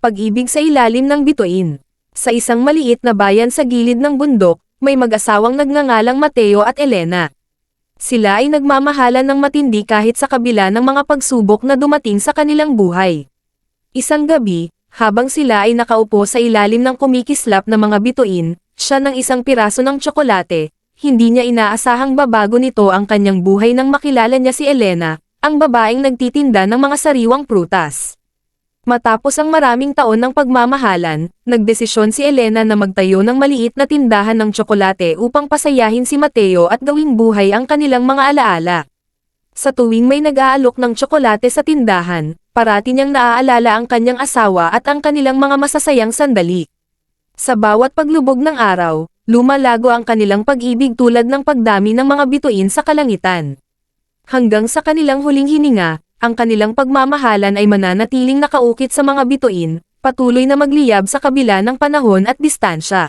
Pag-ibig sa ilalim ng bituin. Sa isang maliit na bayan sa gilid ng bundok, may mag-asawang nagngangalang Mateo at Elena. Sila ay nagmamahalan ng matindi kahit sa kabila ng mga pagsubok na dumating sa kanilang buhay. Isang gabi, habang sila ay nakaupo sa ilalim ng kumikislap na mga bituin, siya ng isang piraso ng tsokolate, hindi niya inaasahang babago nito ang kanyang buhay nang makilala niya si Elena, ang babaeng nagtitinda ng mga sariwang prutas. Matapos ang maraming taon ng pagmamahalan, nagdesisyon si Elena na magtayo ng maliit na tindahan ng tsokolate upang pasayahin si Mateo at gawing buhay ang kanilang mga alaala. Sa tuwing may nag-aalok ng tsokolate sa tindahan, parati niyang naaalala ang kanyang asawa at ang kanilang mga masasayang sandali. Sa bawat paglubog ng araw, lumalago ang kanilang pag-ibig tulad ng pagdami ng mga bituin sa kalangitan. Hanggang sa kanilang huling hininga, ang kanilang pagmamahalan ay mananatiling nakaukit sa mga bituin, patuloy na magliyab sa kabila ng panahon at distansya.